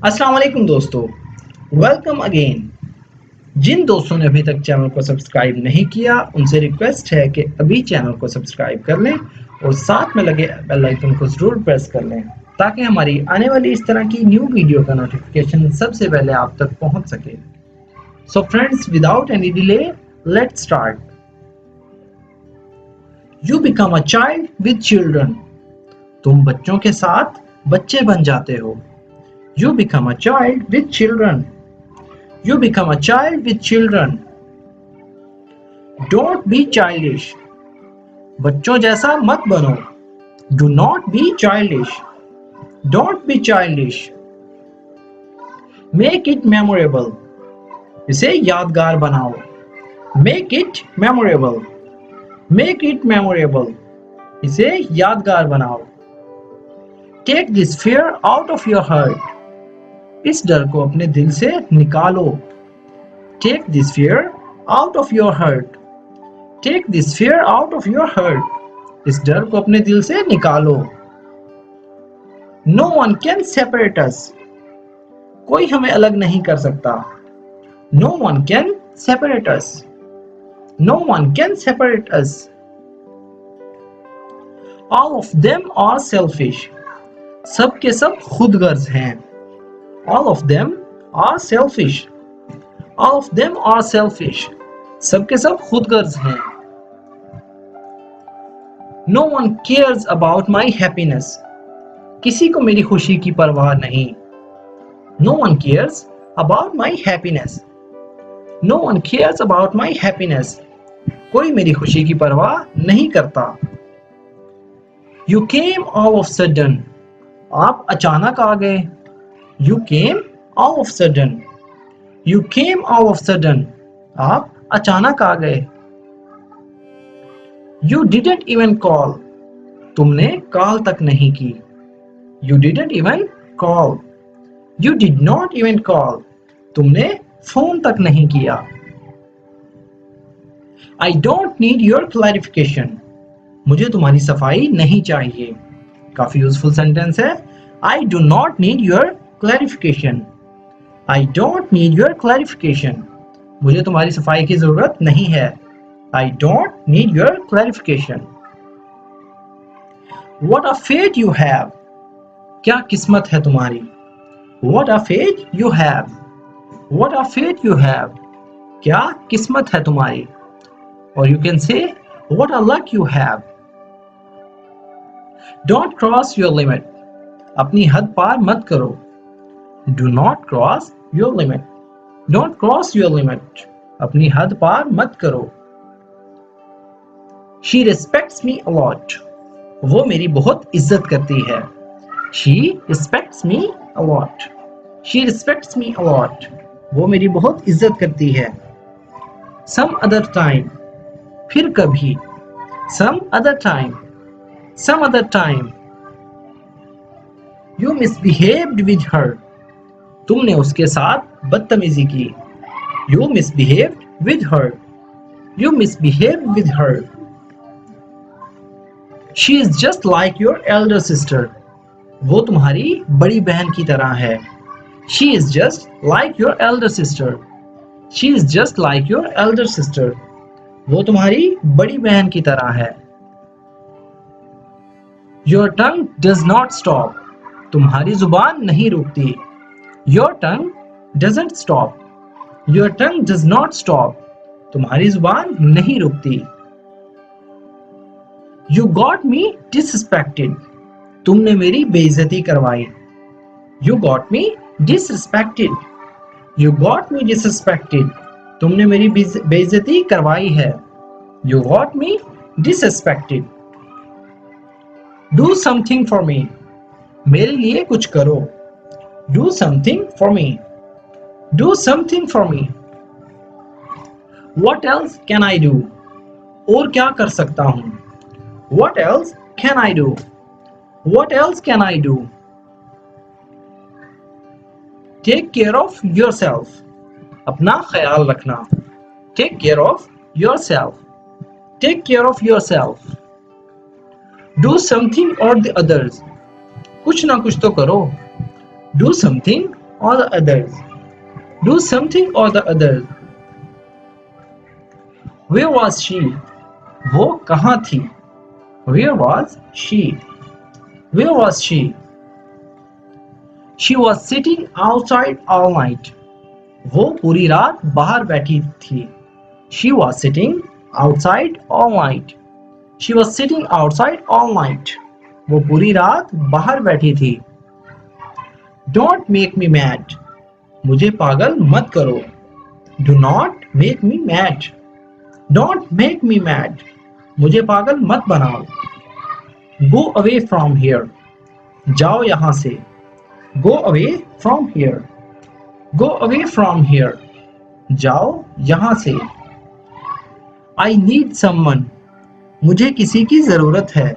अस्सलाम वालेकुम दोस्तों, वेलकम अगेन। जिन दोस्तों ने अभी तक चैनल को सब्सक्राइब नहीं किया उनसे रिक्वेस्ट है कि अभी चैनल को सब्सक्राइब कर लें और साथ में लगे बेल आइकन को ज़रूर प्रेस कर लें ताकि हमारी आने वाली इस तरह की न्यू वीडियो का नोटिफिकेशन सबसे पहले आप तक पहुंच सके। So friends, without any delay let's start. You become a child with children. तुम बच्चों के साथ बच्चे बन जाते हो। You become a child with children. You become a child with children. Don't be childish. बच्चों जैसा मत बनो. Do not be childish. Don't be childish. Make it memorable. इसे यादगार बनाओ. Make it memorable. Make it memorable. इसे यादगार बनाओ. Take this fear out of your heart. इस डर को अपने दिल से निकालो. Take this fear out of your heart. Take this fear out of your heart. इस डर को अपने दिल से निकालो. No one can separate us. कोई हमें अलग नहीं कर सकता. No one can separate us. No one can separate us. All of them are selfish. सब के सब खुदगर्ज हैं. All of them are selfish. All of them are selfish. सब के सब खुदगर्ज हैं. No one cares about my happiness. किसी को मेरी खुशी की परवाह नहीं. No one cares about my happiness. No one cares about my happiness. कोई मेरी खुशी की परवाह नहीं करता. You came all of sudden. आप अचानक आ गए. You came all of sudden. You came all of sudden. आप अचानक आ गए. You didn't even call. तुमने कॉल तक नहीं की. You didn't even call. You did not even call. तुमने फोन तक नहीं किया. I don't need your clarification. मुझे तुम्हारी सफाई नहीं चाहिए. काफी यूजफुल सेंटेंस है. I do not need your clarification. I don't need your clarification. मुझे तुम्हारी सफाई की जरूरत नहीं है. I don't need your clarification. What a fate you have. क्या किस्मत है तुम्हारी. What a fate you have. What a fate you have. क्या किस्मत है तुम्हारी. Or you can say what a luck you have. Don't cross your limit. अपनी हद पार मत करो. Do not cross your limit. Don't cross your limit. अपनी हद पार मत करो. She respects me a lot. वो मेरी बहुत इज्जत करती है. She respects me a lot. She respects me a lot. वो मेरी बहुत इज्जत करती है. Some other time. फिर कभी. Some other time. Some other time. You misbehaved with her. तुमने उसके साथ बदतमीजी की. You misbehaved with her. You misbehaved with her. She is just like your elder sister. वो तुम्हारी बड़ी बहन की तरह है. She is just like your elder sister. She is just like your elder sister. वो तुम्हारी बड़ी बहन की तरह है. Your tongue does not stop. तुम्हारी जुबान नहीं रुकती. Your tongue doesn't stop. Your tongue does not stop. तुम्हारी जुबान नहीं रुकती. You got me disrespected. तुमने मेरी बेइज्जती करवाई. You got me disrespected. You got me disrespected. तुमने मेरी बेइज्जती करवाई है. You got me disrespected. Do something for me. मेरे लिए कुछ करो. Do something for me. Do something for me. What else can I do? और क्या कर सकता हूँ. What else can I do? What else can I do? Take care of yourself. अपना ख्याल रखना. Take care of yourself. Take care of yourself. Do something or the others. कुछ ना कुछ तो करो. Do something or the others. Do something or the others. Where was she? वो कहाँ थी? Where was she? Where was she? She was sitting outside all night. वो पूरी रात बाहर बैठी थी. She was sitting outside all night. She was sitting outside all night. वो पूरी रात बाहर बैठी थी. Don't make me mad. मुझे पागल मत करो. Do not make me mad. Don't make me mad. मुझे पागल मत बनाओ. Go away from here. जाओ यहाँ से. Go away from here. Go away from here. जाओ यहाँ से. I need someone. मुझे किसी की जरूरत है.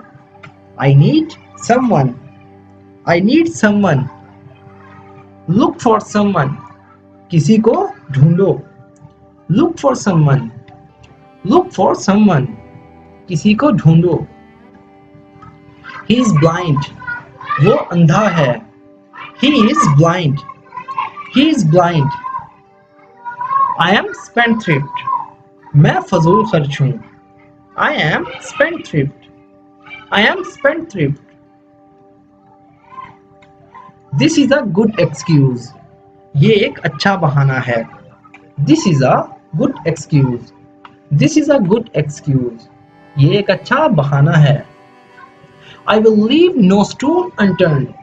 I need someone. I need someone. Look for someone. किसी को ढूंढो. Look for someone. Look for someone. किसी को ढूंढो. He is blind. वो अंधा है. He is blind. He is blind. I am spendthrift. मैं फजूल खर्च हूँ. I am spendthrift. I am spendthrift. This is a good excuse. ये एक अच्छा बहाना है. This is a good excuse. This is a good excuse. ये एक अच्छा बहाना है. I will leave no stone unturned.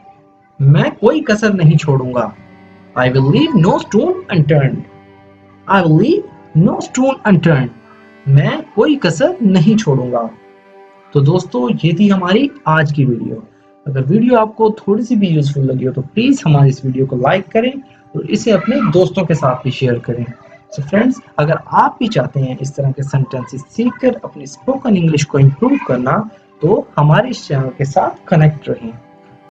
मैं कोई कसर नहीं छोड़ूंगा. I will leave no stone unturned. I will leave no stone unturned. मैं कोई कसर नहीं छोड़ूंगा. तो दोस्तों ये थी हमारी आज की वीडियो. अगर वीडियो आपको थोड़ी सी भी यूजफुल लगी हो तो प्लीज हमारी इस वीडियो को लाइक करें और इसे अपने दोस्तों के साथ भी शेयर करें. सो फ्रेंड्स, अगर आप भी चाहते हैं इस तरह के सेंटेंसेस सीखकर अपनी स्पोकन इंग्लिश को इम्प्रूव करना तो हमारे इस चैनल के साथ कनेक्ट रहें.